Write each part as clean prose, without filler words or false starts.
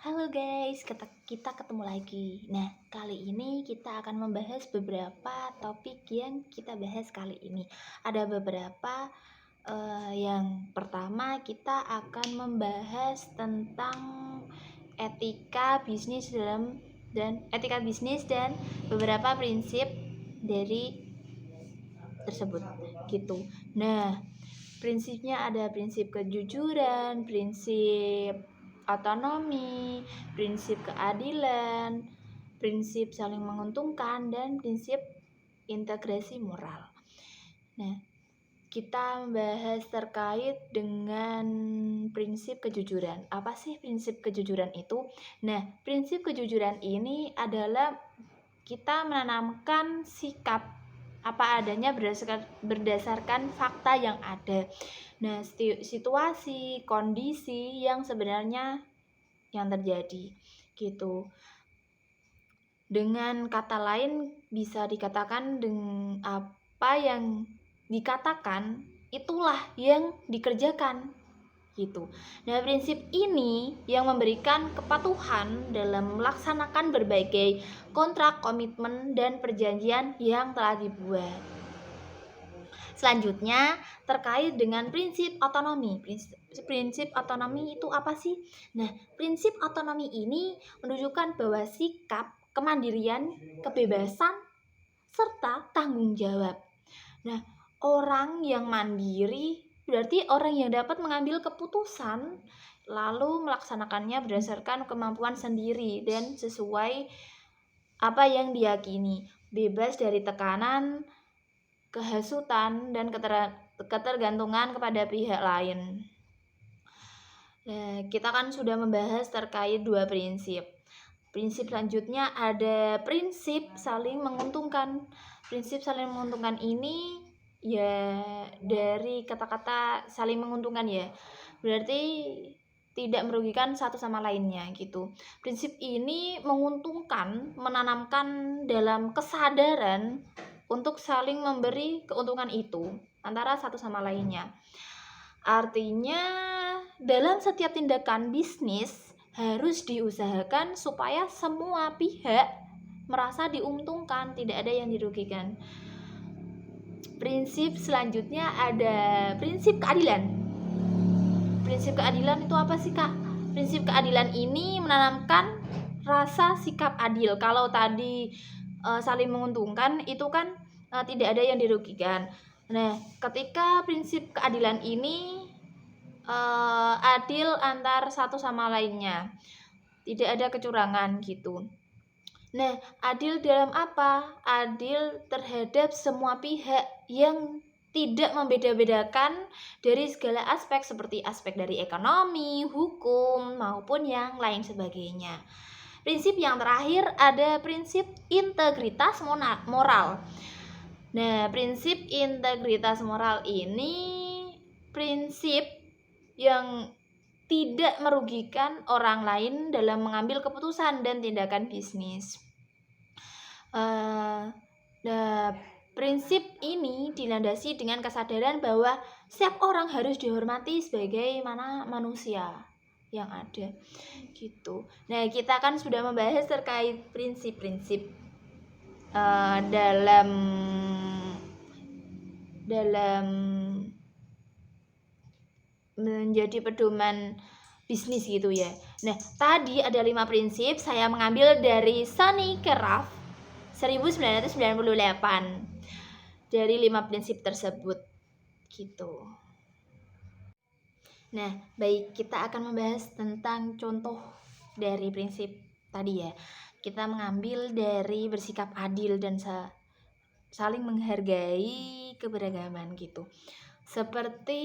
Halo guys, kita ketemu lagi. Nah, kali ini kita akan membahas beberapa topik yang kita bahas kali ini. Ada beberapa yang pertama kita akan membahas tentang etika bisnis dan beberapa prinsip dari tersebut gitu. Nah, prinsipnya ada prinsip kejujuran, prinsip otonomi, prinsip keadilan, prinsip saling menguntungkan, dan prinsip integrasi moral. Nah, kita membahas terkait dengan prinsip kejujuran. Apa sih prinsip kejujuran itu? Nah, prinsip kejujuran ini adalah kita menanamkan sikap apa adanya berdasarkan fakta yang ada. Nah, situasi, kondisi yang sebenarnya yang terjadi gitu. Dengan kata lain bisa dikatakan dengan apa yang dikatakan itulah yang dikerjakan gitu. Nah, prinsip ini yang memberikan kepatuhan dalam melaksanakan berbagai kontrak, komitmen, dan perjanjian yang telah dibuat. Selanjutnya, terkait dengan prinsip otonomi. Prinsip otonomi itu apa sih? Nah, prinsip otonomi ini menunjukkan bahwa sikap kemandirian, kebebasan, serta tanggung jawab. Nah, orang yang mandiri berarti orang yang dapat mengambil keputusan lalu melaksanakannya berdasarkan kemampuan sendiri dan sesuai apa yang diyakini, bebas dari tekanan, kehasutan, dan ketergantungan kepada pihak lain. Nah, kita kan sudah membahas terkait dua prinsip. Prinsip selanjutnya ada prinsip saling menguntungkan. Prinsip saling menguntungkan ini ya dari kata-kata saling menguntungkan ya. Berarti tidak merugikan satu sama lainnya gitu. Prinsip ini menguntungkan, menanamkan dalam kesadaran untuk saling memberi keuntungan itu antara satu sama lainnya. Artinya dalam setiap tindakan bisnis harus diusahakan supaya semua pihak merasa diuntungkan, tidak ada yang dirugikan. Prinsip selanjutnya ada prinsip keadilan. Prinsip keadilan itu apa sih, Kak? Prinsip keadilan ini menanamkan rasa sikap adil. Kalau tadi saling menguntungkan itu kan tidak ada yang dirugikan. Nah, ketika prinsip keadilan ini adil antar satu sama lainnya, tidak ada kecurangan gitu. Nah, adil dalam apa? Adil terhadap semua pihak yang tidak membeda-bedakan dari segala aspek seperti aspek dari ekonomi, hukum, maupun yang lain sebagainya. Prinsip yang terakhir ada prinsip integritas moral. Nah, prinsip integritas moral ini prinsip yang tidak merugikan orang lain dalam mengambil keputusan dan tindakan bisnis. Prinsip ini dilandasi dengan kesadaran bahwa setiap orang harus dihormati sebagaimana manusia yang ada gitu. Nah, kita kan sudah membahas terkait prinsip-prinsip dalam menjadi pedoman bisnis gitu ya. Nah, tadi ada 5 prinsip saya mengambil dari Sonny Craft 1998 dari 5 prinsip tersebut gitu. Nah, baik, kita akan membahas tentang contoh dari prinsip tadi ya. Kita mengambil dari bersikap adil dan saling menghargai keberagaman gitu. Seperti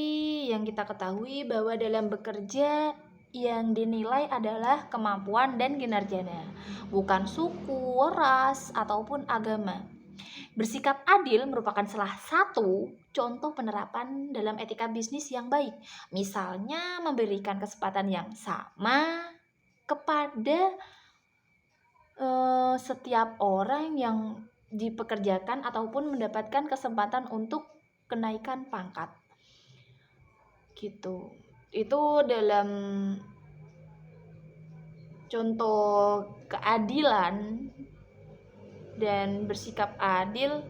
yang kita ketahui bahwa dalam bekerja yang dinilai adalah kemampuan dan kinerjanya, bukan suku, ras, ataupun agama. Bersikap adil merupakan salah satu contoh penerapan dalam etika bisnis yang baik. Misalnya memberikan kesempatan yang sama kepada setiap orang yang dipekerjakan ataupun mendapatkan kesempatan untuk kenaikan pangkat gitu. Itu dalam contoh keadilan dan bersikap adil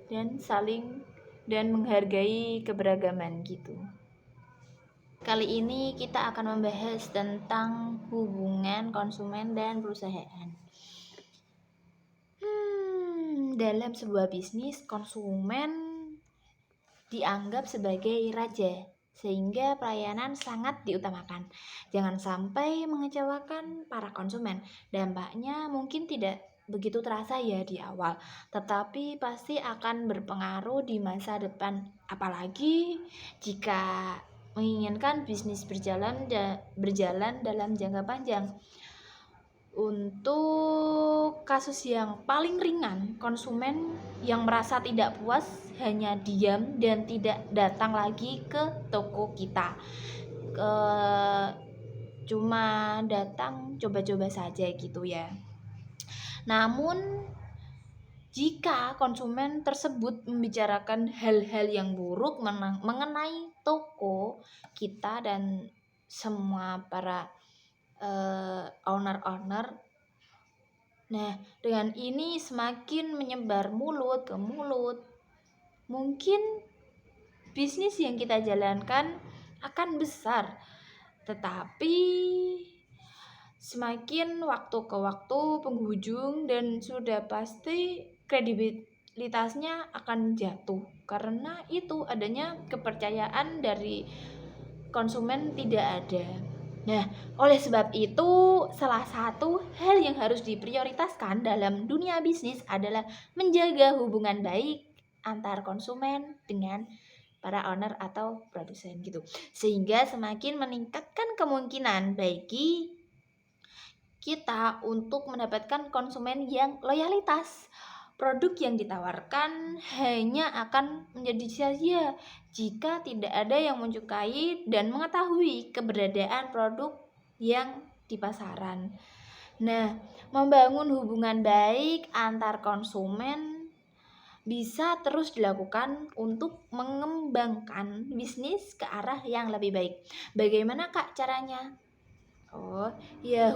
dan saling dan menghargai keberagaman gitu. Kali ini kita akan membahas tentang hubungan konsumen dan perusahaan. Dalam sebuah bisnis, konsumen dianggap sebagai raja, sehingga pelayanan sangat diutamakan. Jangan sampai mengecewakan para konsumen. Dampaknya mungkin tidak begitu terasa ya di awal, tetapi pasti akan berpengaruh di masa depan. Apalagi jika menginginkan bisnis berjalan dalam jangka panjang. Untuk kasus yang paling ringan, konsumen yang merasa tidak puas hanya diam dan tidak datang lagi ke toko kita. Cuma datang coba-coba saja gitu ya. Namun jika konsumen tersebut membicarakan hal-hal yang buruk mengenai toko kita dan semua para owner. Nah, dengan ini semakin menyebar mulut ke mulut. Mungkin bisnis yang kita jalankan akan besar, tetapi semakin waktu ke waktu penghujung dan sudah pasti kredibilitasnya akan jatuh karena itu adanya kepercayaan dari konsumen tidak ada. Nah, oleh sebab itu, salah satu hal yang harus diprioritaskan dalam dunia bisnis adalah menjaga hubungan baik antar konsumen dengan para owner atau produsen gitu. Sehingga semakin meningkatkan kemungkinan bagi kita untuk mendapatkan konsumen yang loyalitas. Produk yang ditawarkan hanya akan menjadi sia-sia jika tidak ada yang menyukai dan mengetahui keberadaan produk yang di pasaran. Nah, membangun hubungan baik antar konsumen bisa terus dilakukan untuk mengembangkan bisnis ke arah yang lebih baik. Bagaimana Kak caranya?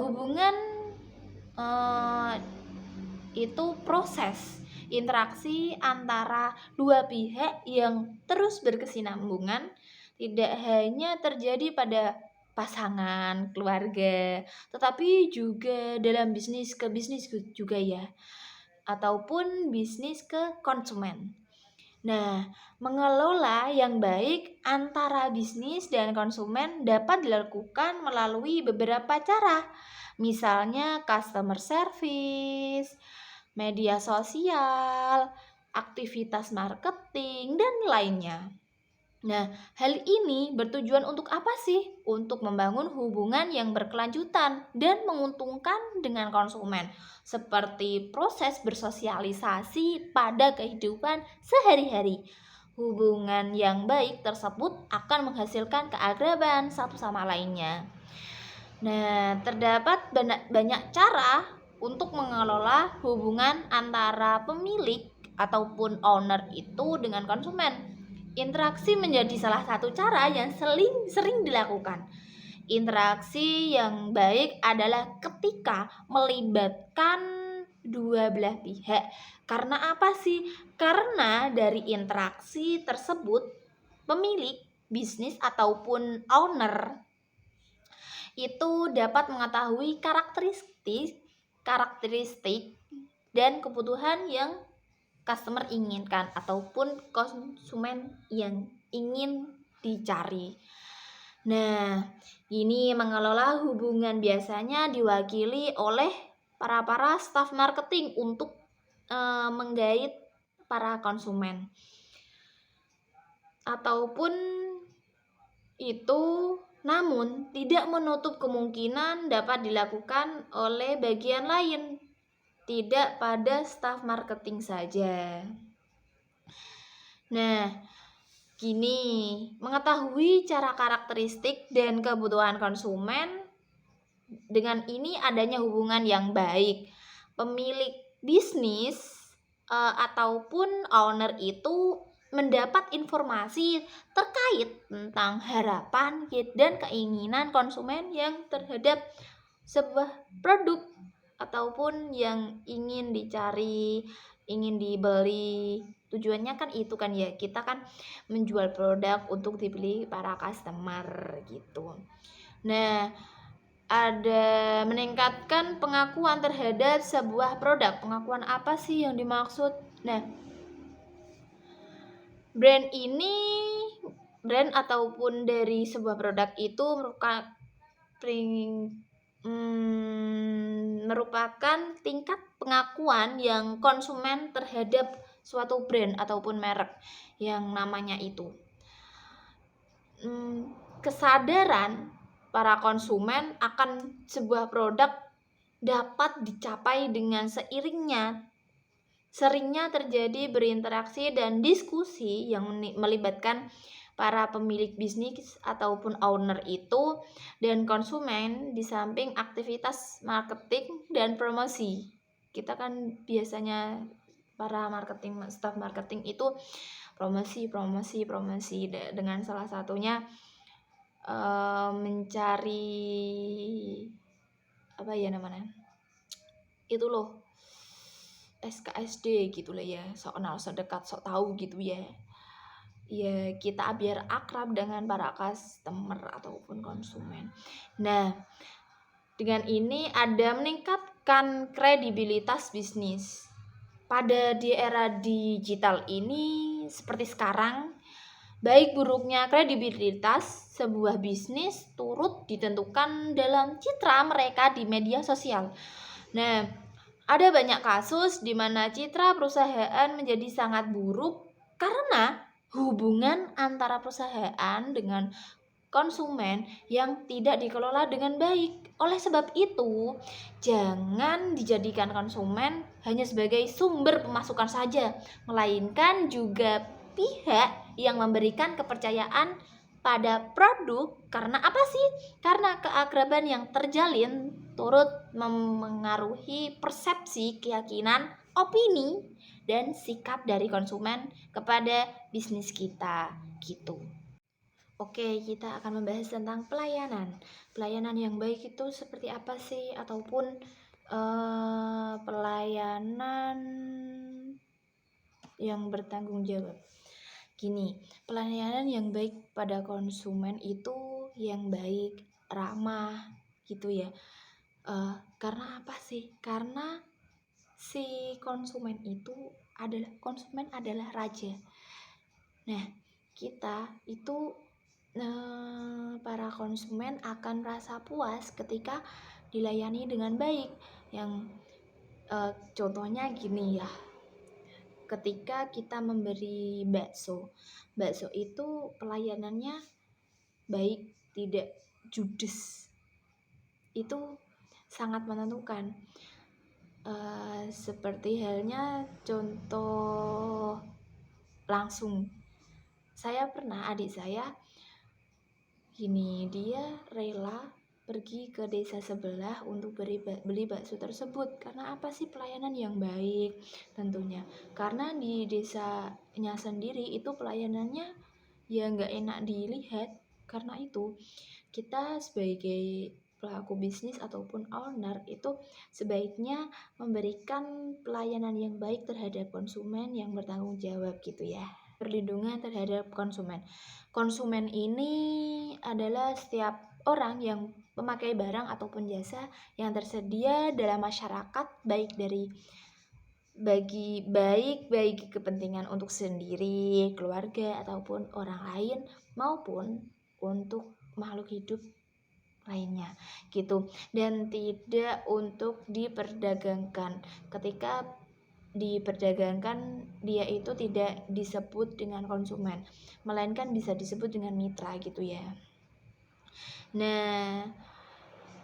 Hubungan itu proses interaksi antara dua pihak yang terus berkesinambungan, tidak hanya terjadi pada pasangan, keluarga, tetapi juga dalam bisnis ke bisnis juga ya, ataupun bisnis ke konsumen. Nah, mengelola yang baik antara bisnis dan konsumen dapat dilakukan melalui beberapa cara. Misalnya customer service, media sosial, aktivitas marketing, dan lainnya. Nah, hal ini bertujuan untuk apa sih? Untuk membangun hubungan yang berkelanjutan dan menguntungkan dengan konsumen, seperti proses bersosialisasi pada kehidupan sehari-hari. Hubungan yang baik tersebut akan menghasilkan keakraban satu sama lainnya. Nah, terdapat banyak cara untuk mengelola hubungan antara pemilik ataupun owner itu dengan konsumen. Interaksi menjadi salah satu cara yang sering dilakukan. Interaksi yang baik adalah ketika melibatkan dua belah pihak. Karena apa sih? Karena dari interaksi tersebut, pemilik bisnis ataupun owner itu dapat mengetahui karakteristik dan kebutuhan yang customer inginkan ataupun konsumen yang ingin dicari. Nah, ini mengelola hubungan biasanya diwakili oleh para staf marketing untuk menggait para konsumen. Ataupun itu, namun tidak menutup kemungkinan dapat dilakukan oleh bagian lain, tidak pada staf marketing saja. Nah, gini, mengetahui cara karakteristik dan kebutuhan konsumen, dengan ini adanya hubungan yang baik. Pemilik bisnis ataupun owner itu mendapat informasi terkait tentang harapan dan keinginan konsumen yang terhadap sebuah produk ataupun yang ingin dicari, ingin dibeli. Tujuannya kan itu kan ya, kita kan menjual produk untuk dibeli para customer gitu. Nah, ada meningkatkan pengakuan terhadap sebuah produk. Pengakuan apa sih yang dimaksud? Nah, brand ataupun dari sebuah produk itu merupakan tingkat pengakuan yang konsumen terhadap suatu brand ataupun merek yang namanya itu. Kesadaran para konsumen akan sebuah produk dapat dicapai dengan seringnya terjadi berinteraksi dan diskusi yang melibatkan para pemilik bisnis ataupun owner itu dan konsumen di samping aktivitas marketing dan promosi. Kita kan biasanya para staff marketing itu promosi dengan salah satunya mencari apa ya namanya itu loh, SKSD gitu lah ya, sok kenal sok dekat sok tahu gitu ya kita biar akrab dengan para customer ataupun konsumen. Nah, dengan ini ada meningkatkan kredibilitas bisnis. Pada di era digital ini seperti sekarang, baik buruknya kredibilitas sebuah bisnis turut ditentukan dalam citra mereka di media sosial. Nah, ada banyak kasus di mana citra perusahaan menjadi sangat buruk karena hubungan antara perusahaan dengan konsumen yang tidak dikelola dengan baik. Oleh sebab itu, jangan dijadikan konsumen hanya sebagai sumber pemasukan saja, melainkan juga pihak yang memberikan kepercayaan pada produk. Karena apa sih? Karena keakraban yang terjalin turut memengaruhi persepsi, keyakinan, opini, dan sikap dari konsumen kepada bisnis kita gitu. Oke, kita akan membahas tentang pelayanan. Pelayanan yang baik itu seperti apa sih? Ataupun pelayanan yang bertanggung jawab. Gini, pelayanan yang baik pada konsumen itu yang baik, ramah gitu ya. Karena apa sih? Karena si konsumen adalah raja. Nah, kita itu para konsumen akan merasa puas ketika dilayani dengan baik. Yang contohnya gini ya, ketika kita memberi bakso itu pelayanannya baik, tidak judes, itu sangat menentukan. Seperti halnya contoh langsung, adik saya gini, dia rela pergi ke desa sebelah untuk beli bakso tersebut. Karena apa sih? Pelayanan yang baik tentunya. Karena di desanya sendiri itu pelayanannya ya nggak enak dilihat. Karena itu kita sebagai pelaku bisnis ataupun owner itu sebaiknya memberikan pelayanan yang baik terhadap konsumen yang bertanggung jawab gitu ya. Perlindungan terhadap konsumen ini adalah setiap orang yang memakai barang ataupun jasa yang tersedia dalam masyarakat, baik kepentingan untuk sendiri, keluarga ataupun orang lain maupun untuk makhluk hidup lainnya gitu, dan tidak untuk diperdagangkan. Ketika diperdagangkan, dia itu tidak disebut dengan konsumen, melainkan bisa disebut dengan mitra gitu ya. Nah,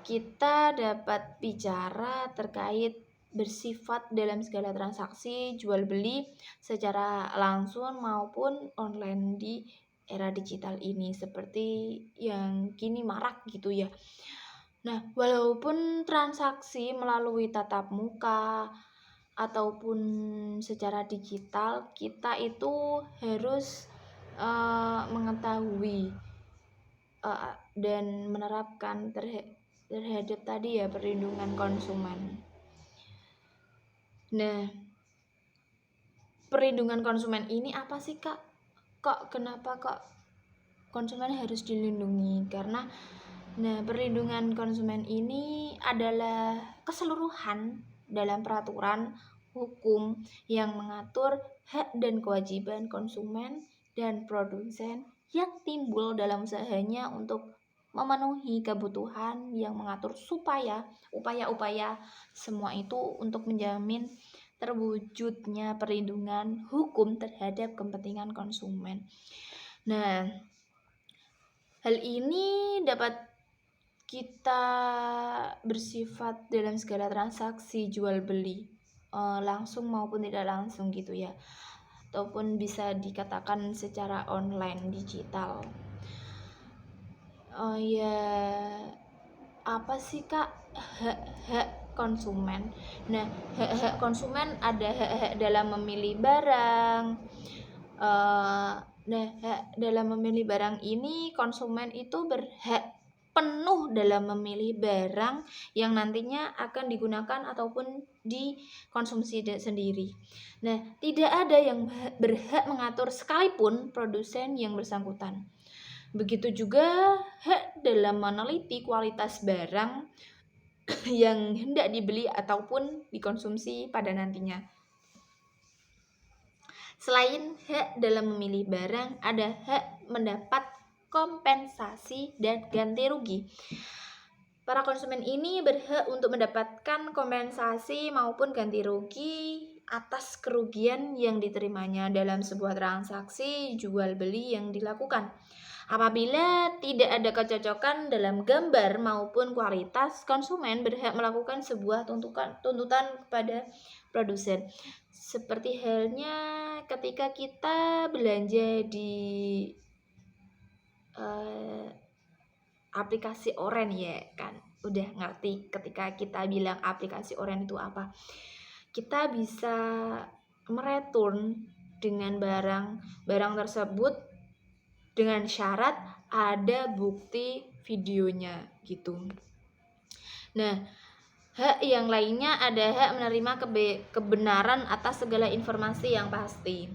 kita dapat bicara terkait bersifat dalam segala transaksi jual beli secara langsung maupun online di era digital ini, seperti yang kini marak gitu ya. Nah, walaupun transaksi melalui tatap muka ataupun secara digital, kita itu harus mengetahui dan menerapkan terhadap tadi ya perlindungan konsumen. Nah, perlindungan konsumen ini apa sih Kak? Kenapa kok konsumen harus dilindungi? Karena perlindungan konsumen ini adalah keseluruhan dalam peraturan hukum yang mengatur hak dan kewajiban konsumen dan produsen yang timbul dalam usahanya untuk memenuhi kebutuhan yang mengatur supaya upaya-upaya semua itu untuk menjamin terwujudnya perlindungan hukum terhadap kepentingan konsumen. Nah, hal ini dapat kita bersifat dalam segala transaksi jual beli, langsung maupun tidak langsung gitu ya, ataupun bisa dikatakan secara online digital. Apa sih Kak hak konsumen? Nah, hak konsumen ada hak dalam memilih barang. Hak dalam memilih barang ini konsumen itu berhak penuh dalam memilih barang yang nantinya akan digunakan ataupun dikonsumsi sendiri. Nah, tidak ada yang berhak mengatur sekalipun produsen yang bersangkutan. Begitu juga hak dalam meneliti kualitas barang yang hendak dibeli ataupun dikonsumsi pada nantinya. Selain hak dalam memilih barang, ada hak mendapat kompensasi dan ganti rugi. Para konsumen ini berhak untuk mendapatkan kompensasi maupun ganti rugi atas kerugian yang diterimanya dalam sebuah transaksi jual beli yang dilakukan. Apabila tidak ada kecocokan dalam gambar maupun kualitas, konsumen berhak melakukan sebuah tuntutan kepada produsen. Seperti halnya ketika kita belanja di aplikasi Oren ya kan. Udah ngerti ketika kita bilang aplikasi Oren itu apa. Kita bisa mereturn dengan barang tersebut dengan syarat ada bukti videonya gitu. Nah, hak yang lainnya ada hak menerima kebenaran atas segala informasi yang pasti.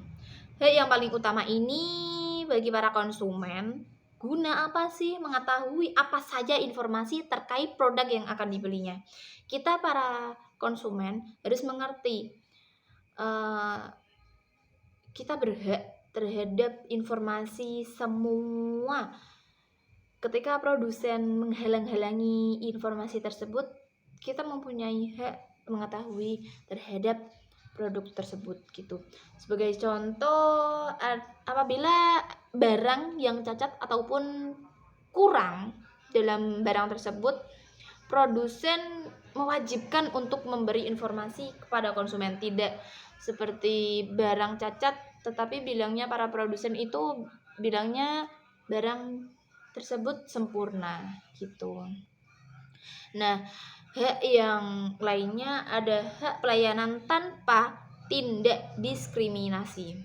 Hak yang paling utama ini bagi para konsumen, guna apa sih mengetahui apa saja informasi terkait produk yang akan dibelinya. Kita para konsumen harus mengerti kita berhak terhadap informasi semua. Ketika produsen menghalang-halangi informasi tersebut, kita mempunyai hak mengetahui terhadap produk tersebut gitu. Sebagai contoh, apabila barang yang cacat ataupun kurang dalam barang tersebut, produsen mewajibkan untuk memberi informasi kepada konsumen. Tidak seperti barang cacat tetapi bilangnya para produsen itu bilangnya barang tersebut sempurna gitu. Nah, hak yang lainnya ada hak pelayanan tanpa tindak diskriminasi.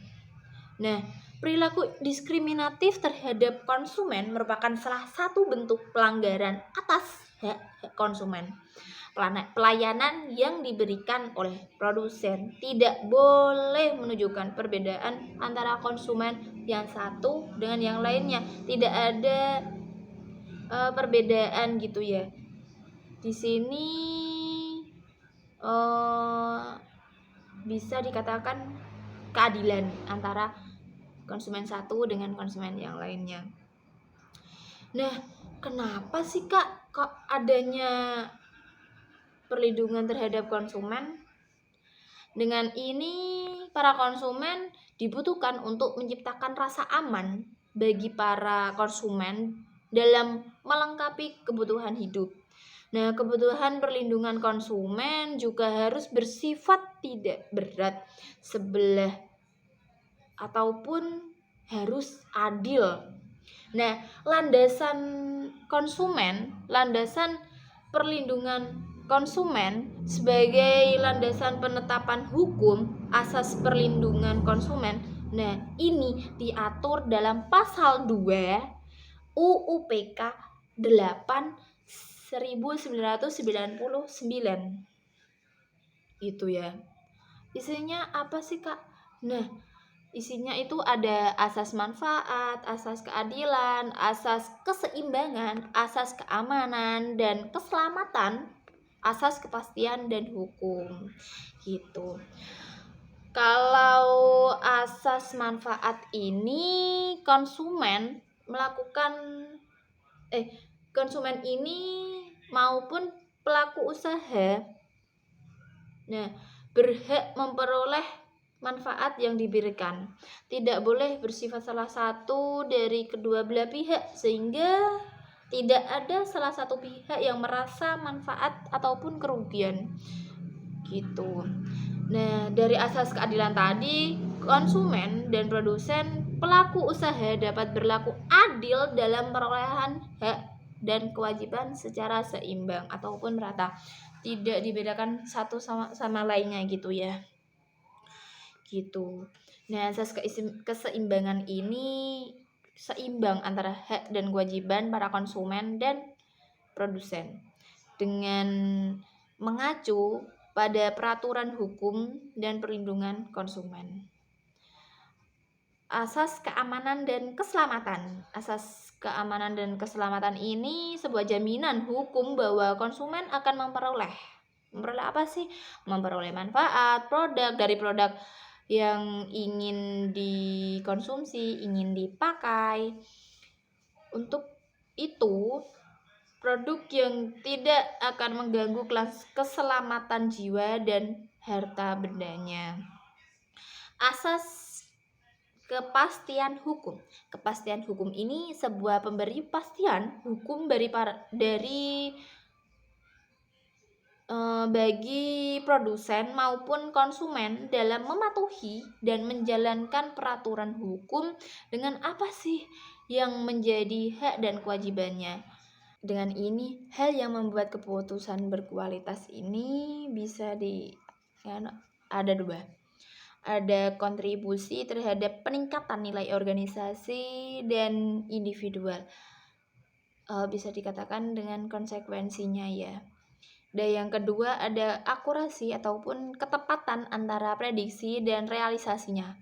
Nah, perilaku diskriminatif terhadap konsumen merupakan salah satu bentuk pelanggaran atas hak konsumen. Pelayanan yang diberikan oleh produsen tidak boleh menunjukkan perbedaan antara konsumen yang satu dengan yang lainnya. Tidak ada perbedaan gitu ya. Di sini bisa dikatakan keadilan antara konsumen satu dengan konsumen yang lainnya. Nah, kenapa sih Kak kok adanya perlindungan terhadap konsumen? Dengan ini para konsumen dibutuhkan untuk menciptakan rasa aman bagi para konsumen dalam melengkapi kebutuhan hidup. Nah, kebutuhan perlindungan konsumen juga harus bersifat tidak berat sebelah ataupun harus adil. Nah, landasan perlindungan konsumen sebagai landasan penetapan hukum asas perlindungan konsumen. Nah, ini diatur dalam pasal 2 UU PK 8 1999 gitu ya. Isinya apa sih Kak? Nah, isinya itu ada asas manfaat, asas keadilan, asas keseimbangan, asas keamanan dan keselamatan, asas kepastian dan hukum gitu. Kalau asas manfaat ini konsumen ini maupun pelaku usaha berhak memperoleh manfaat yang diberikan. Tidak boleh bersifat salah satu dari kedua belah pihak, sehingga tidak ada salah satu pihak yang merasa manfaat ataupun kerugian gitu. Nah, dari asas keadilan tadi, konsumen dan produsen pelaku usaha dapat berlaku adil dalam perolehan hak dan kewajiban secara seimbang ataupun merata, tidak dibedakan satu sama lainnya gitu ya. Gitu. Nah, asas keseimbangan ini seimbang antara hak dan kewajiban para konsumen dan produsen dengan mengacu pada peraturan hukum dan perlindungan konsumen. Asas keamanan dan keselamatan. Asas keamanan dan keselamatan ini sebuah jaminan hukum bahwa konsumen akan memperoleh apa sih? Memperoleh manfaat dari produk yang ingin dikonsumsi, ingin dipakai. Untuk itu, produk yang tidak akan mengganggu keselamatan jiwa dan harta bendanya. Asas kepastian hukum. Kepastian hukum ini sebuah pemberi pastian hukum bagi produsen maupun konsumen dalam mematuhi dan menjalankan peraturan hukum dengan apa sih yang menjadi hak dan kewajibannya. Dengan ini, hal yang membuat keputusan berkualitas ini bisa ada dua. Ada kontribusi terhadap peningkatan nilai organisasi dan individual. Bisa dikatakan dengan konsekuensinya ya. Dan yang kedua ada akurasi ataupun ketepatan antara prediksi dan realisasinya.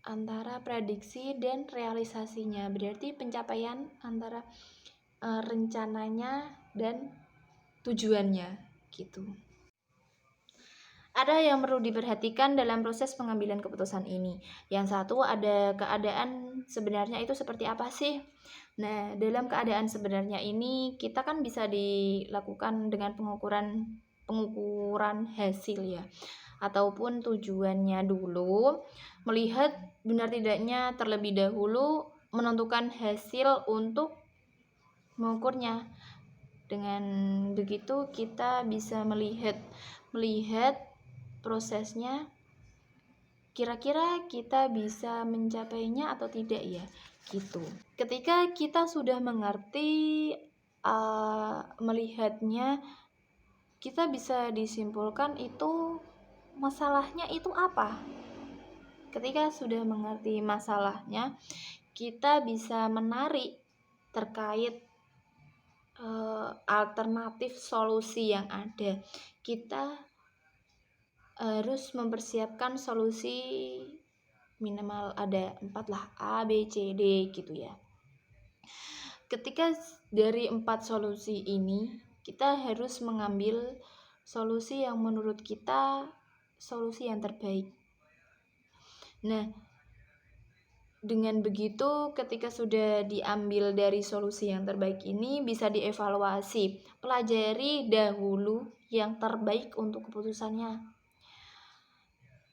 Antara prediksi dan realisasinya, berarti pencapaian antara rencananya dan tujuannya gitu. Ada yang perlu diperhatikan dalam proses pengambilan keputusan ini. Yang satu, ada keadaan sebenarnya itu seperti apa sih? Nah, dalam keadaan sebenarnya ini kita kan bisa dilakukan dengan pengukuran hasil ya, ataupun tujuannya dulu, melihat benar tidaknya terlebih dahulu, menentukan hasil untuk mengukurnya. Dengan begitu kita bisa melihat prosesnya, kira-kira kita bisa mencapainya atau tidak ya gitu. Ketika kita sudah mengerti melihatnya, kita bisa disimpulkan itu masalahnya itu apa. Ketika sudah mengerti masalahnya, kita bisa menarik terkait alternatif solusi yang ada. Kita harus mempersiapkan solusi minimal ada 4 lah, A, B, C, D gitu ya. Ketika dari 4 solusi ini, kita harus mengambil solusi yang menurut kita solusi yang terbaik. Nah, dengan begitu ketika sudah diambil dari solusi yang terbaik ini, bisa dievaluasi, pelajari dahulu yang terbaik untuk keputusannya.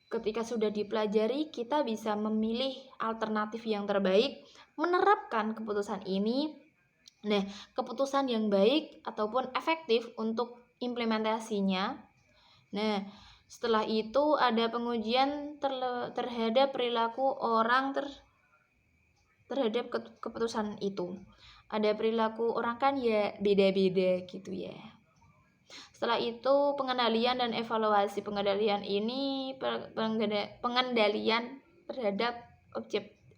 Ketika sudah dipelajari, kita bisa memilih alternatif yang terbaik, menerapkan keputusan ini. Nah, keputusan yang baik ataupun efektif untuk implementasinya. Nah, setelah itu ada pengujian terhadap perilaku orang terhadap keputusan itu. Ada perilaku orang kan ya beda-beda gitu ya. Setelah itu pengendalian dan evaluasi. Pengendalian ini pengendalian terhadap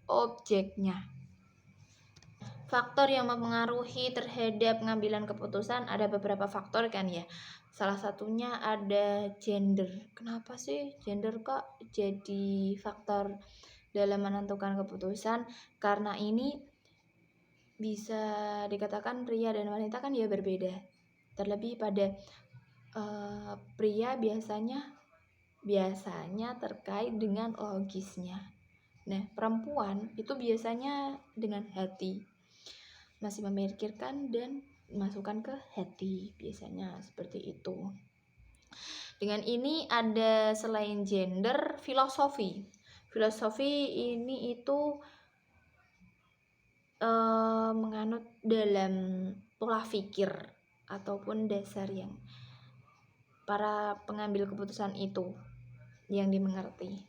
objeknya. faktor yang mempengaruhi terhadap pengambilan keputusan ada beberapa faktor kan ya. Salah satunya ada gender. Kenapa sih gender kok jadi faktor dalam menentukan keputusan? Karena ini bisa dikatakan pria dan wanita kan ya berbeda. Terlebih pada pria biasanya terkait dengan logisnya. Nah, perempuan itu biasanya dengan hati, masih memikirkan dan masukkan ke hati, biasanya seperti itu. Dengan ini ada selain gender, filosofi. Filosofi ini itu menganut dalam pola pikir ataupun dasar yang para pengambil keputusan itu yang dimengerti.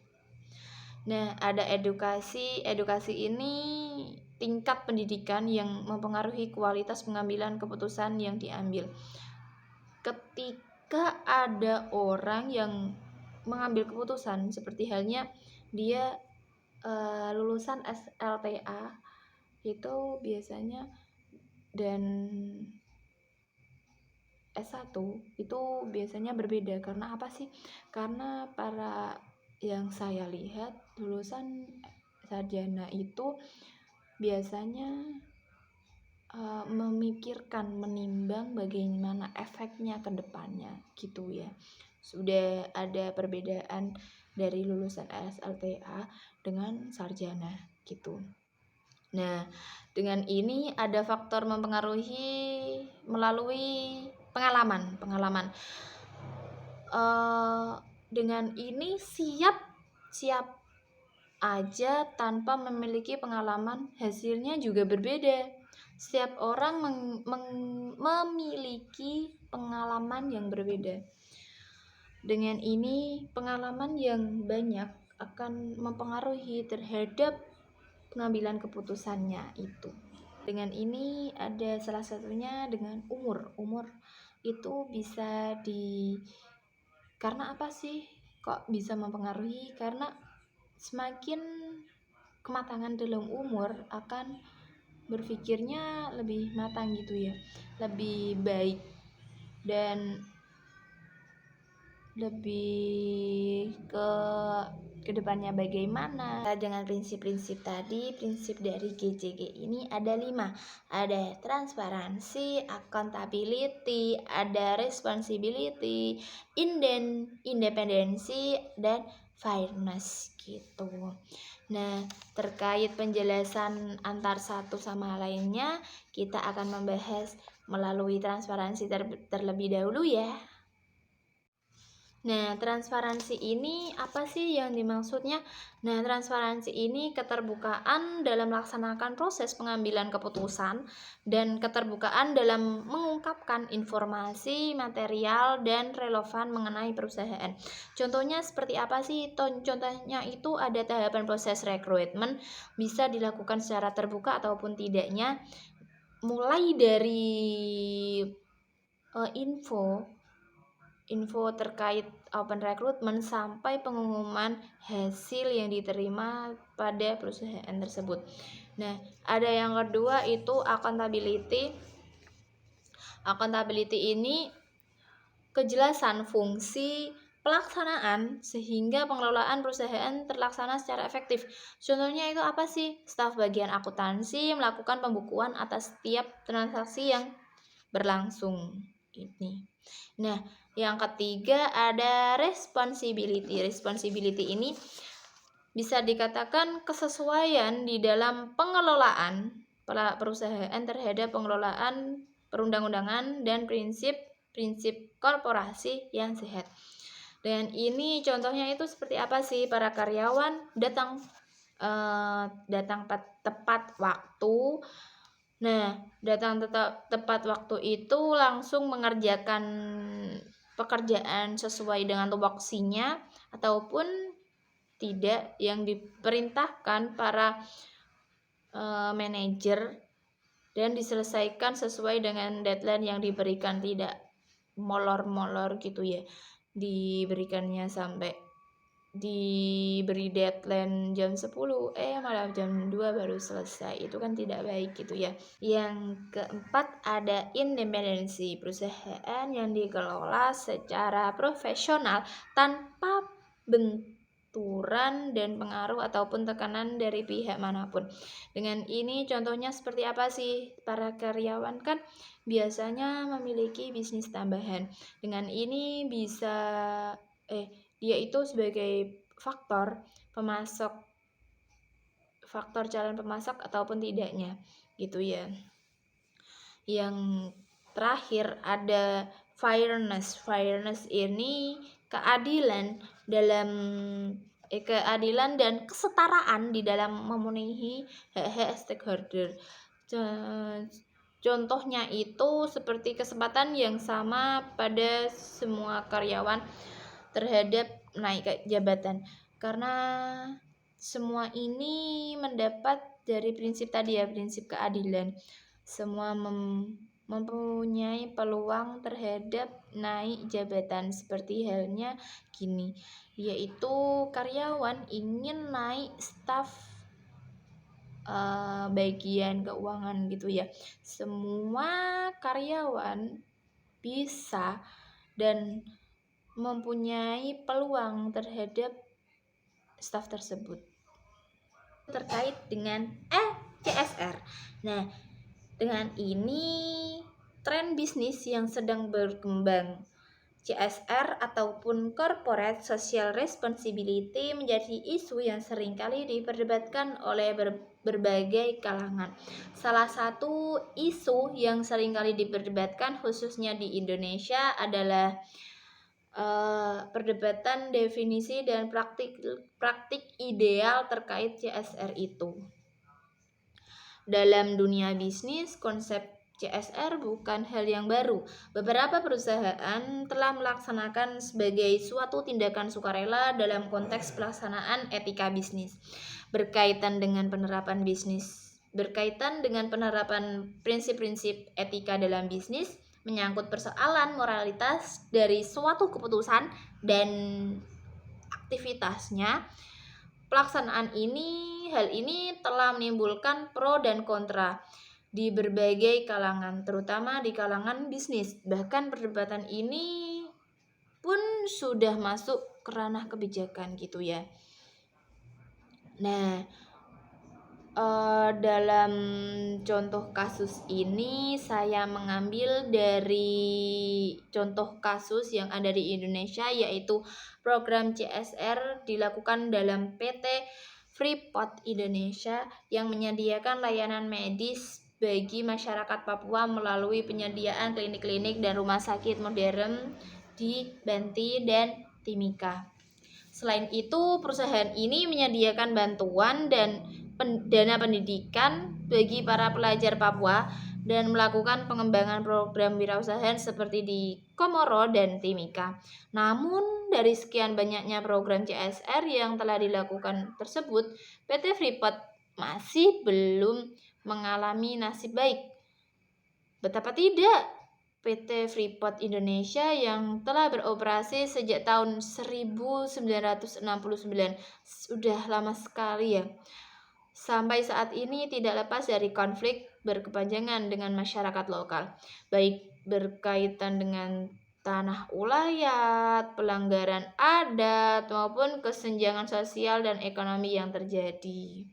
Nah, ada edukasi. Edukasi ini tingkat pendidikan yang mempengaruhi kualitas pengambilan keputusan yang diambil. Ketika ada orang yang mengambil keputusan, seperti halnya dia lulusan SLTA itu biasanya dan S1 itu biasanya berbeda. Karena apa sih? Karena para yang saya lihat lulusan sarjana itu biasanya memikirkan, menimbang bagaimana efeknya ke depannya gitu ya. Sudah ada perbedaan dari lulusan SLTA dengan sarjana gitu. Nah, dengan ini ada faktor mempengaruhi melalui pengalaman. Dengan ini siap aja tanpa memiliki pengalaman, hasilnya juga berbeda. Setiap orang memiliki pengalaman yang berbeda. Dengan ini pengalaman yang banyak akan mempengaruhi terhadap pengambilan keputusannya itu. Dengan ini ada salah satunya dengan umur. Umur itu bisa karena apa sih kok bisa mempengaruhi? Karena semakin kematangan dalam umur akan berpikirnya lebih matang gitu ya, lebih baik dan lebih ke depannya bagaimana. Dengan prinsip-prinsip tadi, prinsip dari GCG ini ada 5. Ada transparansi, accountability, ada responsibility, independensi, dan fairness gitu. Nah, terkait penjelasan antar satu sama lainnya, kita akan membahas melalui transparansi terlebih dahulu ya. Nah, transparansi ini apa sih yang dimaksudnya? Nah, transparansi ini keterbukaan dalam melaksanakan proses pengambilan keputusan dan keterbukaan dalam mengungkapkan informasi, material, dan relevan mengenai perusahaan. Contohnya seperti apa sih? Contohnya itu ada tahapan proses rekrutmen, bisa dilakukan secara terbuka ataupun tidaknya, mulai dari info terkait open recruitment sampai pengumuman hasil yang diterima pada perusahaan tersebut. Nah, ada yang kedua itu accountability. Accountability ini kejelasan fungsi pelaksanaan sehingga pengelolaan perusahaan terlaksana secara efektif. Contohnya itu apa sih? Staf bagian akuntansi melakukan pembukuan atas setiap transaksi yang berlangsung ini. Nah, yang ketiga ada responsibility. Responsibility ini bisa dikatakan kesesuaian di dalam pengelolaan perusahaan terhadap pengelolaan perundang-undangan dan prinsip korporasi yang sehat. Dan ini contohnya itu seperti apa sih? Para karyawan datang tepat waktu. Nah, datang tepat waktu itu langsung mengerjakan pekerjaan sesuai dengan tupoksinya ataupun tidak yang diperintahkan para manajer dan diselesaikan sesuai dengan deadline yang diberikan, tidak molor-molor gitu ya, diberikannya sampai diberi deadline jam 10 malah jam 2 baru selesai. Itu kan tidak baik gitu ya. Yang keempat ada independensi, perusahaan yang dikelola secara profesional tanpa benturan dan pengaruh ataupun tekanan dari pihak manapun. Dengan ini contohnya seperti apa sih? Para karyawan kan biasanya memiliki bisnis tambahan. Dengan ini bisa dia itu sebagai faktor calon pemasok ataupun tidaknya gitu ya. Yang terakhir ada fairness. Fairness ini keadilan dan kesetaraan di dalam memenuhi hak-hak stakeholder. Contohnya itu seperti kesempatan yang sama pada semua karyawan terhadap naik jabatan, karena semua ini mendapat dari prinsip tadi ya, prinsip keadilan. Semua mempunyai peluang terhadap naik jabatan, seperti halnya gini, yaitu karyawan ingin naik staf bagian keuangan gitu ya. Semua karyawan bisa dan mempunyai peluang terhadap staf tersebut. Terkait dengan CSR. Nah, dengan ini tren bisnis yang sedang berkembang, CSR ataupun Corporate Social Responsibility menjadi isu yang seringkali diperdebatkan oleh berbagai kalangan. Salah satu isu yang seringkali diperdebatkan khususnya di Indonesia adalah perdebatan definisi dan praktik ideal terkait CSR itu. Dalam dunia bisnis, konsep CSR bukan hal yang baru. Beberapa perusahaan telah melaksanakan sebagai suatu tindakan sukarela dalam konteks pelaksanaan etika bisnis. Berkaitan dengan penerapan prinsip-prinsip etika dalam bisnis, menyangkut persoalan moralitas dari suatu keputusan dan aktivitasnya. Pelaksanaan hal ini telah menimbulkan pro dan kontra di berbagai kalangan, terutama di kalangan bisnis. Bahkan perdebatan ini pun sudah masuk ke ranah kebijakan gitu ya. Nah, dalam contoh kasus ini saya mengambil dari contoh kasus yang ada di Indonesia, yaitu program CSR dilakukan dalam PT Freeport Indonesia yang menyediakan layanan medis bagi masyarakat Papua melalui penyediaan klinik-klinik dan rumah sakit modern di Banti dan Timika. Selain itu, perusahaan ini menyediakan bantuan dan dana pendidikan bagi para pelajar Papua dan melakukan pengembangan program wirausahaan seperti di Komoro dan Timika. Namun, dari sekian banyaknya program CSR yang telah dilakukan tersebut, PT Freeport masih belum mengalami nasib baik. Betapa tidak, PT Freeport Indonesia yang telah beroperasi sejak tahun 1969, sudah lama sekali ya, sampai saat ini tidak lepas dari konflik berkepanjangan dengan masyarakat lokal, baik berkaitan dengan tanah ulayat, pelanggaran adat, maupun kesenjangan sosial dan ekonomi yang terjadi.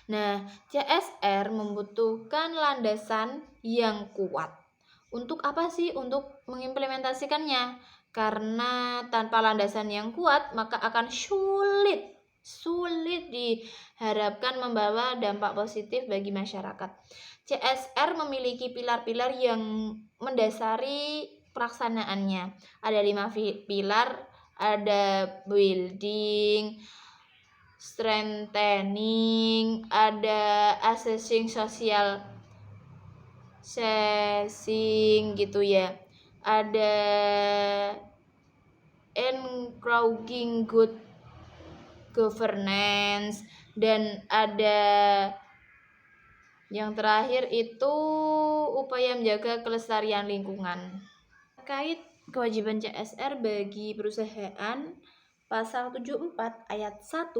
Nah, CSR membutuhkan landasan yang kuat. Untuk apa sih? Untuk mengimplementasikannya. Karena tanpa landasan yang kuat, maka akan sulit diharapkan membawa dampak positif bagi masyarakat. CSR memiliki pilar-pilar yang mendasari pelaksanaannya. Ada 5 pilar, ada building, strengthening, ada assessing social gitu ya, ada encouraging good governance, dan ada yang terakhir itu upaya menjaga kelestarian lingkungan. Terkait kewajiban CSR bagi perusahaan, Pasal 74 ayat 1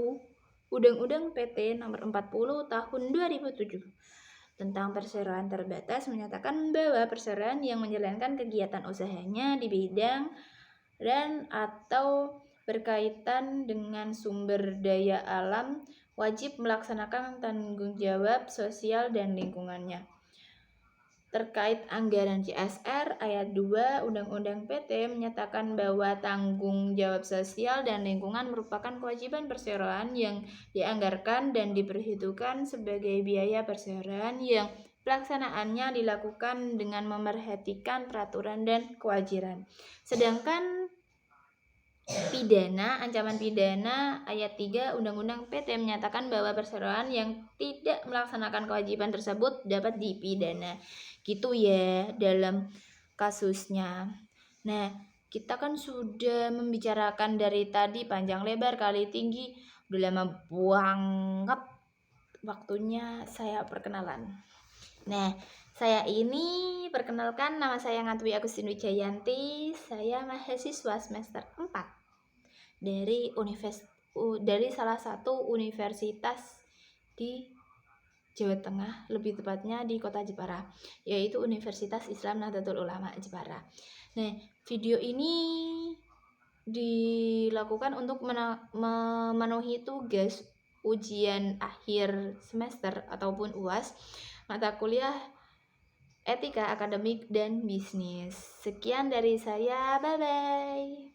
Undang-Undang PT Nomor 40 Tahun 2007 tentang perseroan terbatas menyatakan bahwa perseroan yang menjalankan kegiatan usahanya di bidang dan atau berkaitan dengan sumber daya alam wajib melaksanakan tanggung jawab sosial dan lingkungannya. Terkait anggaran CSR, ayat 2 Undang-Undang PT menyatakan bahwa tanggung jawab sosial dan lingkungan merupakan kewajiban perseroan yang dianggarkan dan diperhitungkan sebagai biaya perseroan yang pelaksanaannya dilakukan dengan memerhatikan peraturan dan kewajiban. Sedangkan pidana, ancaman pidana ayat 3 Undang-Undang PT menyatakan bahwa perseroan yang tidak melaksanakan kewajiban tersebut dapat dipidana. Gitu ya dalam kasusnya. Nah, kita kan sudah membicarakan dari tadi panjang lebar kali tinggi, udah lama banget waktunya saya perkenalan. Nah, saya ini perkenalkan, nama saya Ngatwi Agustin Wijayanti. Saya mahasiswa semester 4 dari salah satu universitas di Jawa Tengah, lebih tepatnya di kota Jepara, yaitu Universitas Islam Nahdlatul Ulama Jepara. Nah, video ini dilakukan untuk memenuhi tugas ujian akhir semester ataupun UAS mata kuliah etika akademik dan bisnis. Sekian dari saya, bye-bye.